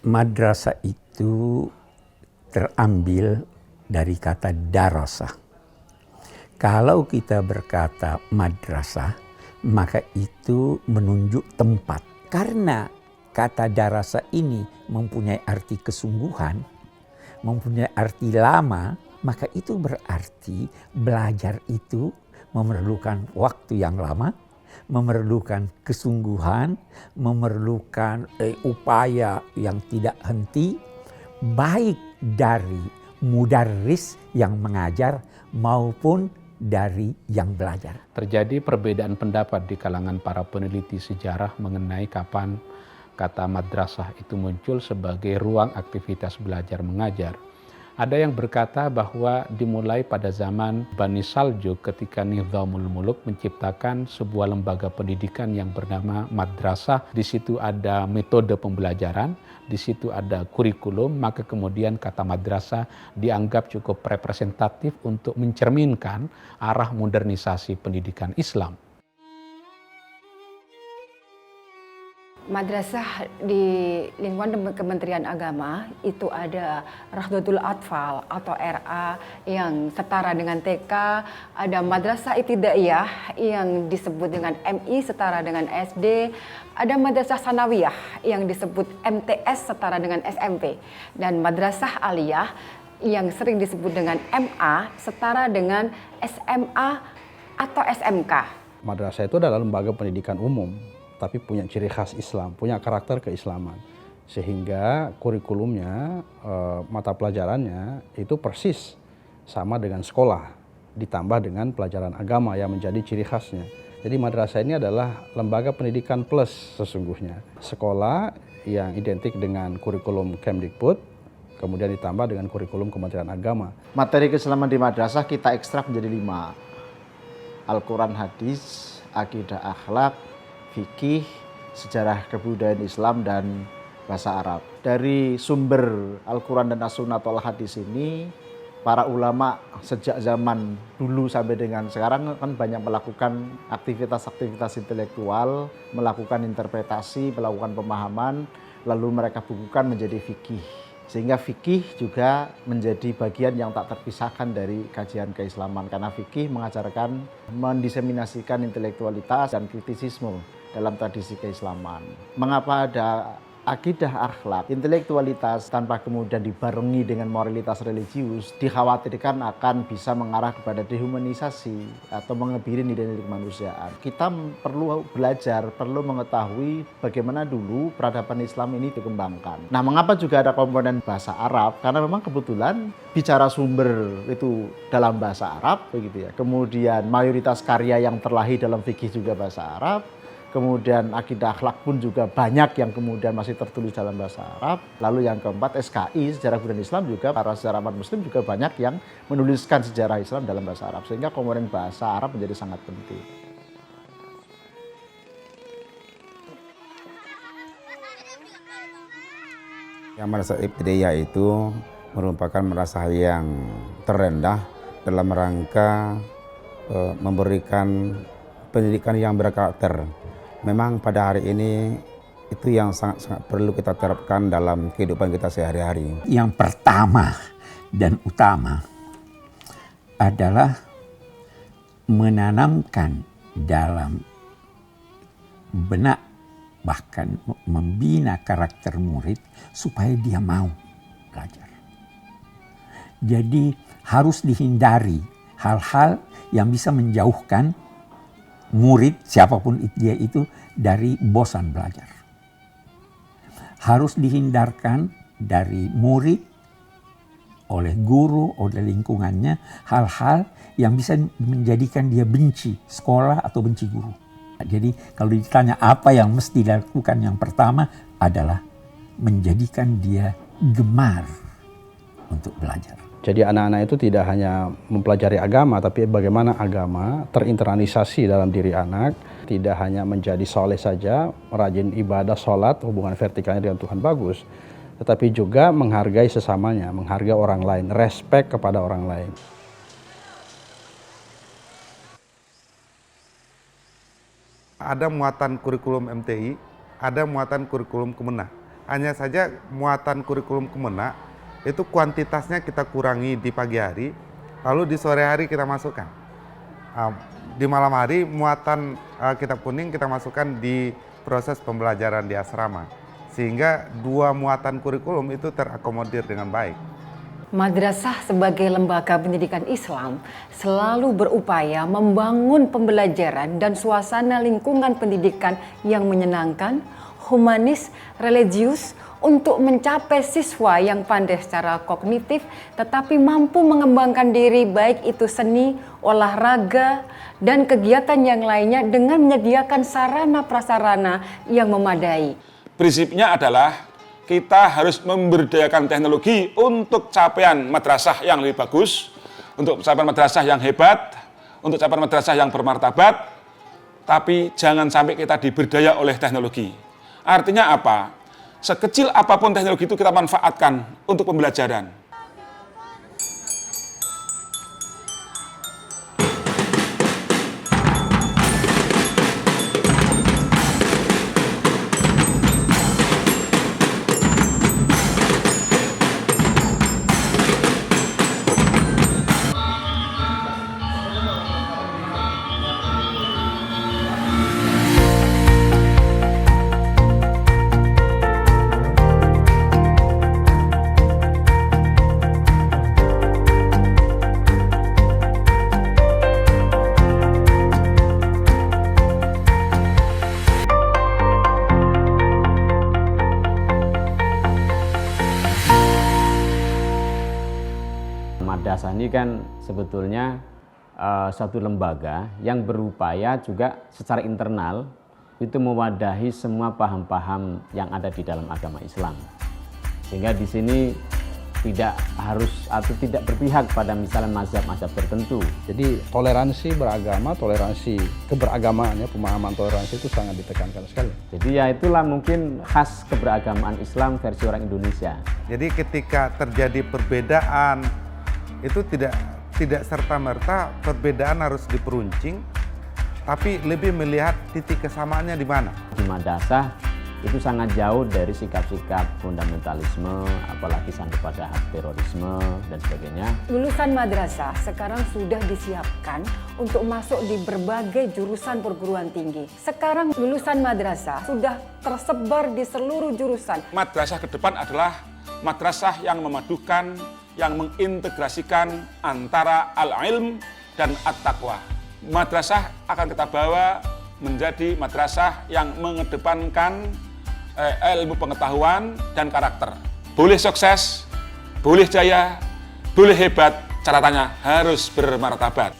Madrasah itu terambil dari kata darasah. Kalau kita berkata madrasah, maka itu menunjuk tempat. Karena kata darasah ini mempunyai arti kesungguhan, mempunyai arti lama, maka itu berarti belajar itu memerlukan waktu yang lama, memerlukan kesungguhan, memerlukan upaya yang tidak henti, baik dari mudarris yang mengajar maupun dari yang belajar. Terjadi perbedaan pendapat di kalangan para peneliti sejarah mengenai kapan kata madrasah itu muncul sebagai ruang aktivitas belajar mengajar. Ada yang berkata bahwa dimulai pada zaman Bani Saljuk ketika Nizamul Muluk menciptakan sebuah lembaga pendidikan yang bernama madrasah. Di situ ada metode pembelajaran, di situ ada kurikulum, maka kemudian kata madrasah dianggap cukup representatif untuk mencerminkan arah modernisasi pendidikan Islam. Madrasah di lingkungan Kementerian Agama itu ada Rahdlatul Atfal atau RA yang setara dengan TK, ada Madrasah Ibtidaiyah yang disebut dengan MI setara dengan SD, ada Madrasah Sanawiyah yang disebut MTS setara dengan SMP, dan Madrasah Aliyah yang sering disebut dengan MA setara dengan SMA atau SMK. Madrasah itu adalah lembaga pendidikan umum, tapi punya ciri khas Islam, punya karakter keislaman. Sehingga kurikulumnya, mata pelajarannya itu persis sama dengan sekolah, ditambah dengan pelajaran agama yang menjadi ciri khasnya. Jadi madrasah ini adalah lembaga pendidikan plus sesungguhnya. Sekolah yang identik dengan kurikulum Kemdikbud, kemudian ditambah dengan kurikulum Kementerian Agama. Materi keislaman di madrasah kita ekstrak menjadi 5. Al-Quran, hadis, akidah, akhlak, fikih, sejarah kebudayaan Islam, dan bahasa Arab. Dari sumber Al-Quran dan As-Sunnah atau Al-Hadis ini, para ulama sejak zaman dulu sampai dengan sekarang kan banyak melakukan aktivitas-aktivitas intelektual, melakukan interpretasi, melakukan pemahaman, lalu mereka bukukan menjadi fikih. Sehingga fikih juga menjadi bagian yang tak terpisahkan dari kajian keislaman. Karena fikih mengajarkan, mendiseminasikan intelektualitas dan kritisisme dalam tradisi keislaman. Mengapa ada akidah akhlak, intelektualitas tanpa kemudian dibarengi dengan moralitas religius, dikhawatirkan akan bisa mengarah kepada dehumanisasi atau mengebiri nilai-nilai kemanusiaan. Kita perlu belajar, perlu mengetahui bagaimana dulu peradaban Islam ini dikembangkan. Nah, mengapa juga ada komponen bahasa Arab? Karena memang kebetulan bicara sumber itu dalam bahasa Arab, begitu ya. Kemudian mayoritas karya yang terlahir dalam fikih juga bahasa Arab. Kemudian akidah akhlak pun juga banyak yang kemudian masih tertulis dalam bahasa Arab. Lalu yang keempat, SKI, sejarah budaya Islam, juga para sejarawan Muslim juga banyak yang menuliskan sejarah Islam dalam bahasa Arab. Sehingga komponen bahasa Arab menjadi sangat penting. Yang madrasah ibtidaiyah itu merupakan madrasah yang terendah dalam rangka memberikan pendidikan yang berkarakter. Memang pada hari ini itu yang sangat-sangat perlu kita terapkan dalam kehidupan kita sehari-hari. Yang pertama dan utama adalah menanamkan dalam benak, bahkan membina karakter murid supaya dia mau belajar. Jadi harus dihindari hal-hal yang bisa menjauhkan murid, siapapun dia itu, dari bosan belajar. Harus dihindarkan dari murid, oleh guru, oleh lingkungannya, hal-hal yang bisa menjadikan dia benci sekolah atau benci guru. Jadi kalau ditanya apa yang mesti dilakukan, yang pertama adalah menjadikan dia gemar untuk belajar. Jadi anak-anak itu tidak hanya mempelajari agama, tapi bagaimana agama terinternalisasi dalam diri anak. Tidak hanya menjadi soleh saja, rajin ibadah, sholat, hubungan vertikalnya dengan Tuhan bagus. Tetapi juga menghargai sesamanya, menghargai orang lain, respect kepada orang lain. Ada muatan kurikulum MTI, ada muatan kurikulum Kemenang. hanya saja muatan kurikulum Kemenak itu kuantitasnya kita kurangi di pagi hari, lalu di sore hari kita masukkan. Di malam hari muatan kitab kuning kita masukkan di proses pembelajaran di asrama, sehingga dua muatan kurikulum itu terakomodir dengan baik. Madrasah sebagai lembaga pendidikan Islam selalu berupaya membangun pembelajaran dan suasana lingkungan pendidikan yang menyenangkan, humanis, religius untuk mencapai siswa yang pandai secara kognitif tetapi mampu mengembangkan diri baik itu seni, olahraga, dan kegiatan yang lainnya dengan menyediakan sarana prasarana yang memadai. Prinsipnya adalah kita harus memberdayakan teknologi untuk capaian madrasah yang lebih bagus, untuk capaian madrasah yang hebat, untuk capaian madrasah yang bermartabat, tapi jangan sampai kita diberdaya oleh teknologi. Artinya apa? Sekecil apapun teknologi itu kita manfaatkan untuk pembelajaran. Madrasah ini kan sebetulnya suatu lembaga yang berupaya juga secara internal itu mewadahi semua paham-paham yang ada di dalam agama Islam. Sehingga di sini tidak harus atau tidak berpihak pada misalnya mazhab-mazhab tertentu. Jadi toleransi beragama, toleransi keberagamaan, ya, pemahaman toleransi itu sangat ditekankan sekali. Jadi ya itulah mungkin khas keberagamaan Islam versi orang Indonesia. Jadi ketika terjadi perbedaan itu tidak serta-merta perbedaan harus diperuncing, tapi lebih melihat titik kesamaannya di mana. Di madrasah itu sangat jauh dari sikap-sikap fundamentalisme, apalagi sampai pada hak terorisme dan sebagainya. Lulusan madrasah sekarang sudah disiapkan untuk masuk di berbagai jurusan perguruan tinggi. Sekarang lulusan madrasah sudah tersebar di seluruh jurusan. Madrasah ke depan adalah madrasah yang memadukan, yang mengintegrasikan antara al-ilm dan at-taqwa. Madrasah akan kita bawa menjadi madrasah yang mengedepankan ilmu pengetahuan dan karakter. Boleh sukses, boleh jaya, boleh hebat, catatannya harus bermartabat.